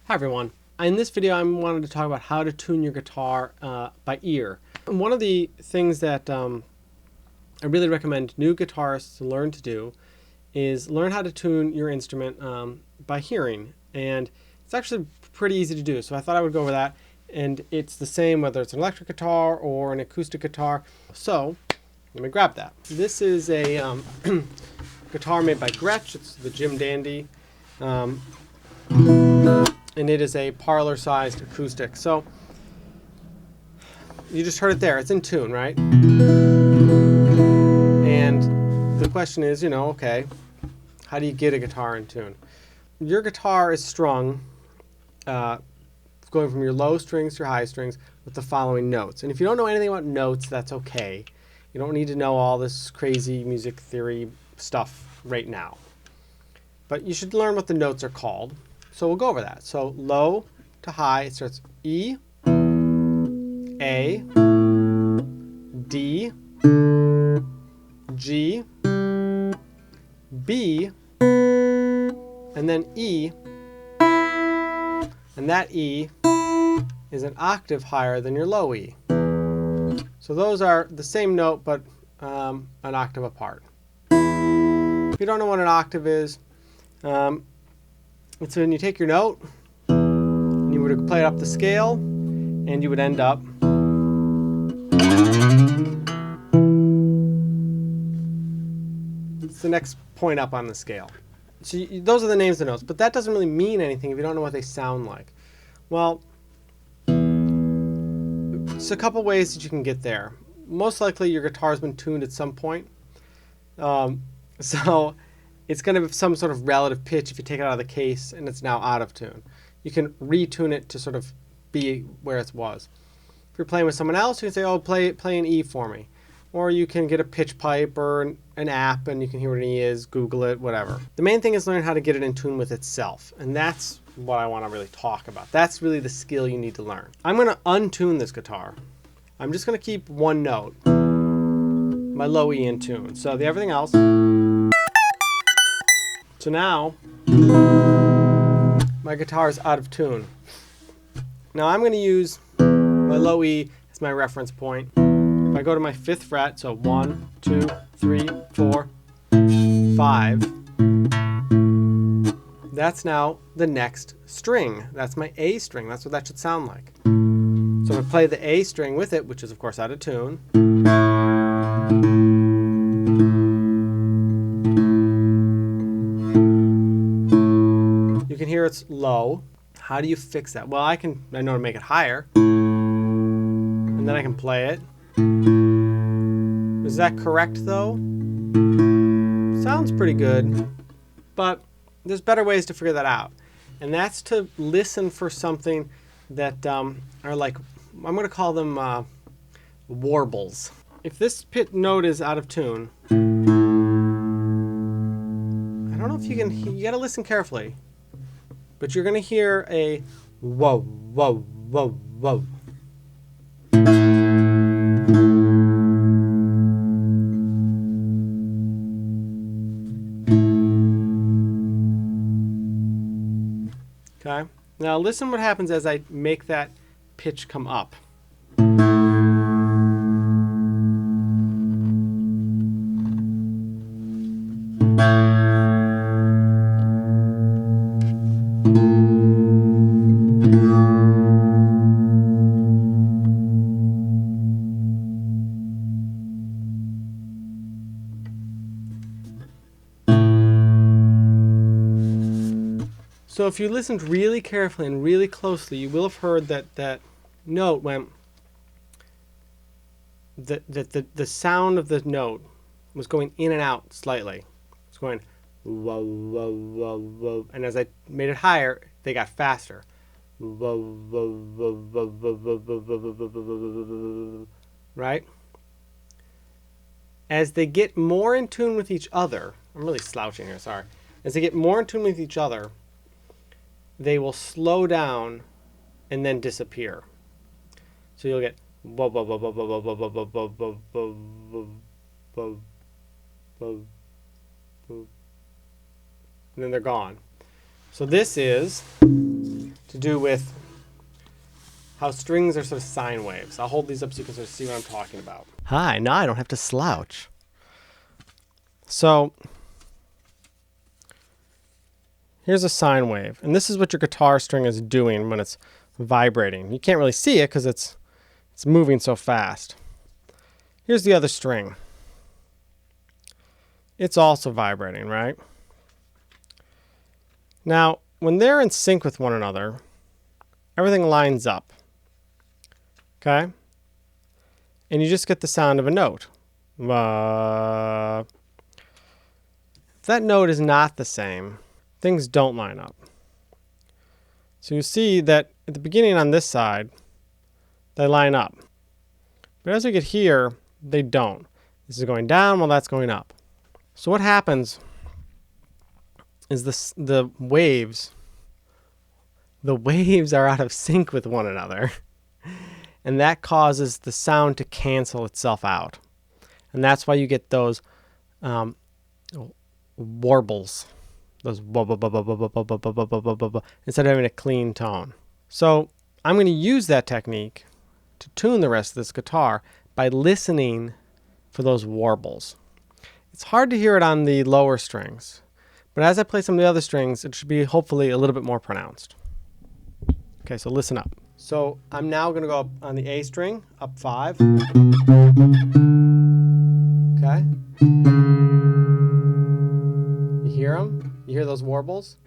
Hi everyone. In this video I wanted to talk about how to tune your guitar by ear. And one of the things that I really recommend new guitarists to learn to do is learn how to tune your instrument by hearing. And it's actually pretty easy to do, so I thought I would go over that. And it's the same whether it's an electric guitar or an acoustic guitar. So let me grab that. This is a guitar made by Gretsch. It's the Jim Dandy. And it is a parlor-sized acoustic. So you just heard it there. It's in tune, right? And the question is, okay, how do you get a guitar in tune? Your guitar is strung going from your low strings to your high strings with the following notes. And if you don't know anything about notes, that's okay. You don't need to know all this crazy music theory stuff right now. But you should learn what the notes are called. So we'll go over that. So low to high, it starts E, A, D, G, B, and then E. And that E is an octave higher than your low E. So those are the same note, but an octave apart. If you don't know what an octave is, it's when you take your note, and you would play it up the scale, and you would end up it's the next point up on the scale. So those are the names of the notes, but that doesn't really mean anything if you don't know what they sound like. Well, it's a couple ways that you can get there. Most likely your guitar's been tuned at some point. So it's going to have some sort of relative pitch if you take it out of the case and it's now out of tune. You can retune it to sort of be where it was. If you're playing with someone else, you can say, oh, play an E for me. Or you can get a pitch pipe or an app and you can hear what an E is, Google it, whatever. The main thing is learn how to get it in tune with itself. And that's what I want to really talk about. That's really the skill you need to learn. I'm going to untune this guitar. I'm just going to keep one note, my low E, in tune. So everything else. So now, my guitar is out of tune. Now I'm going to use my low E as my reference point. If I go to my 5th fret, so 1, 2, 3, 4, 5, that's now the next string. That's my A string. That's what that should sound like. So if I play the A string with it, which is of course out of tune, you can hear it's low. How do you fix that? Well, I know to make it higher, and then I can play it. Is that correct though? Sounds pretty good, but there's better ways to figure that out. And that's to listen for something that are like, I'm going to call them warbles. If this note is out of tune, I don't know if you got to listen carefully. But you're going to hear a whoa, whoa, whoa, whoa. Okay. Now listen what happens as I make that pitch come up. So if you listened really carefully and really closely, you will have heard that note went, the sound of the note was going in and out slightly. It's going whoa, whoa, whoa, whoa. And as I made it higher, they got faster. Whoa, whoa, whoa, whoa, whoa, whoa, whoa, whoa, whoa, whoa, right? As they get more in tune with each other, I'm really slouching here, sorry. As they get more in tune with each other, they will slow down and then disappear. So you'll get whoa, whoa, whoa, whoa, whoa, whoa, whoa, whoa, whoa, whoa, whoa, whoa, whoa, whoa, whoa, and then they're gone. So this is, to to do with how strings are sort of sine waves. I'll hold these up so you can sort of see what I'm talking about. Hi, now I don't have to slouch. So here's a sine wave, and this is what your guitar string is doing when it's vibrating. You can't really see it because it's moving so fast. Here's the other string. It's also vibrating, right? Now, when they're in sync with one another, everything lines up. Okay? And you just get the sound of a note. If that note is not the same, things don't line up. So you see that at the beginning on this side, they line up. But as we get here, they don't. This is going down while that's going up. So what happens is the waves are out of sync with one another. And that causes the sound to cancel itself out. And that's why you get those warbles. Those instead of having a clean tone. So I'm going to use that technique to tune the rest of this guitar by listening for those warbles. It's hard to hear it on the lower strings, but as I play some of the other strings, it should be hopefully a little bit more pronounced. Okay, so listen up. So I'm now going to go up on the A string, up 5. Okay. You hear them? You hear those warbles?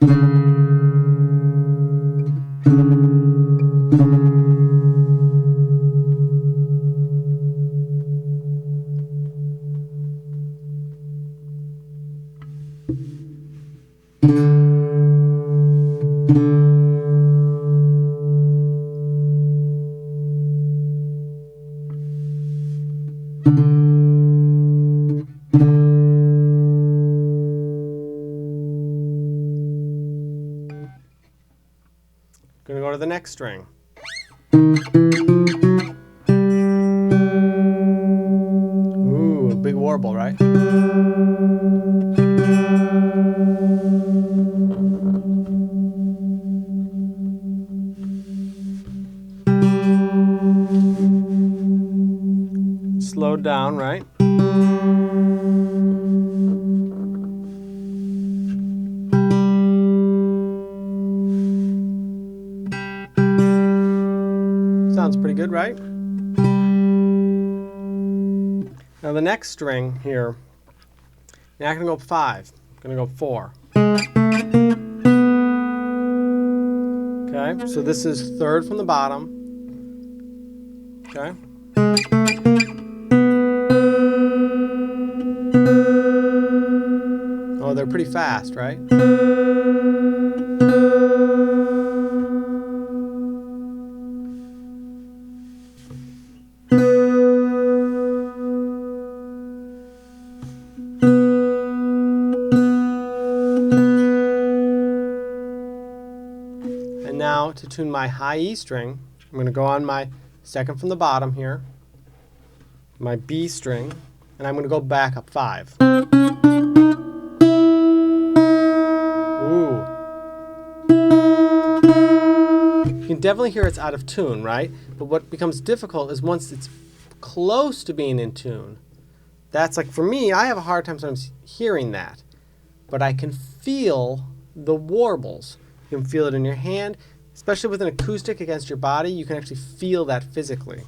Going to go to the next string. Ooh, a big warble, right? Slowed down, right? Sounds pretty good, right? Now the next string here, now I'm going to go 5. I'm going to go 4. Okay, so this is 3rd from the bottom. Okay. Oh, they're pretty fast, right? And now to tune my high E string, I'm going to go on my 2nd from the bottom here, my B string, and I'm going to go back up 5. Ooh. You can definitely hear it's out of tune, right? But what becomes difficult is once it's close to being in tune. That's like, for me, I have a hard time sometimes hearing that. But I can feel the warbles. You can feel it in your hand. Especially with an acoustic against your body, you can actually feel that physically.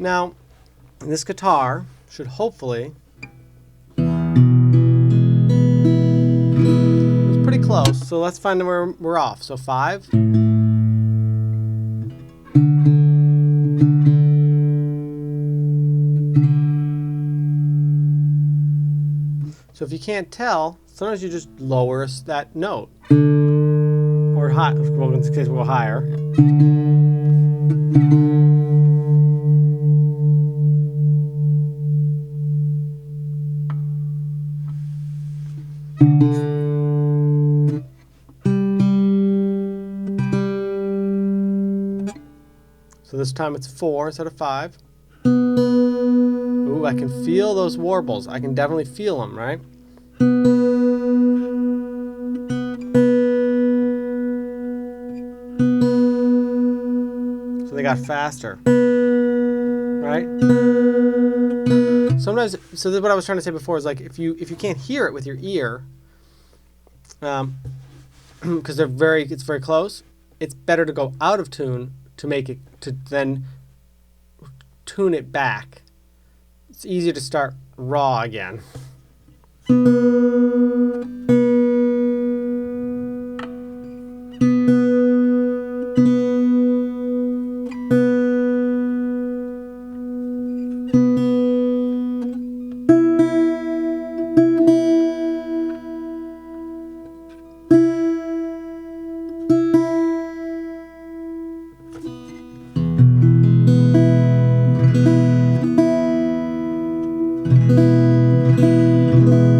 Now, this guitar should hopefully, it's pretty close, so let's find where we're off. So 5. So if you can't tell, sometimes you just lower that note. Or high, well, in this case we'll go higher. this time it's 4 instead of 5. Ooh, I can feel those warbles. I can definitely feel them, right? So they got faster, right? Sometimes, so this is what I was trying to say before, is like if you can't hear it with your ear, because it's very close, it's better to go out of tune to make it, to then tune it back. It's easier to start raw again.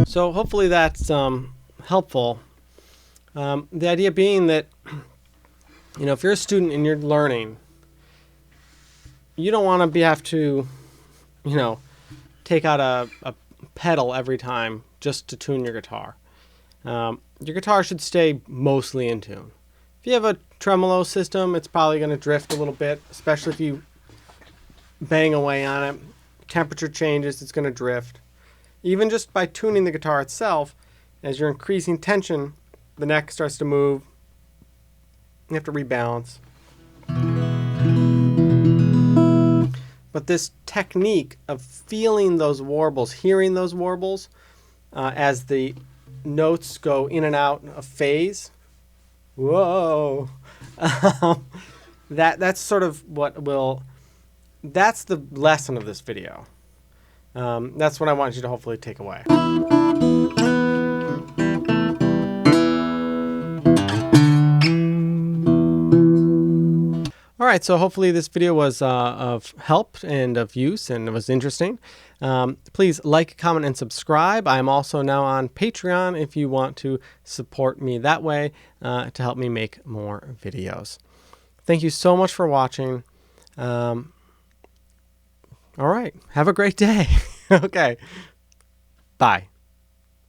So hopefully that's helpful. The idea being that, if you're a student and you're learning, you don't want to have to, take out a pedal every time just to tune your guitar. Your guitar should stay mostly in tune. If you have a tremolo system, it's probably going to drift a little bit, especially if you bang away on it. Temperature changes, it's going to drift. Even just by tuning the guitar itself, as you're increasing tension, the neck starts to move. You have to rebalance. But this technique of feeling those warbles, hearing those warbles, as the notes go in and out of phase, whoa, that's sort of that's the lesson of this video. That's what I want you to hopefully take away. All right, so hopefully this video was of help and of use and it was interesting. Please like, comment, and subscribe. I am also now on Patreon if you want to support me that way to help me make more videos. Thank you so much for watching. All right, have a great day. Okay, bye.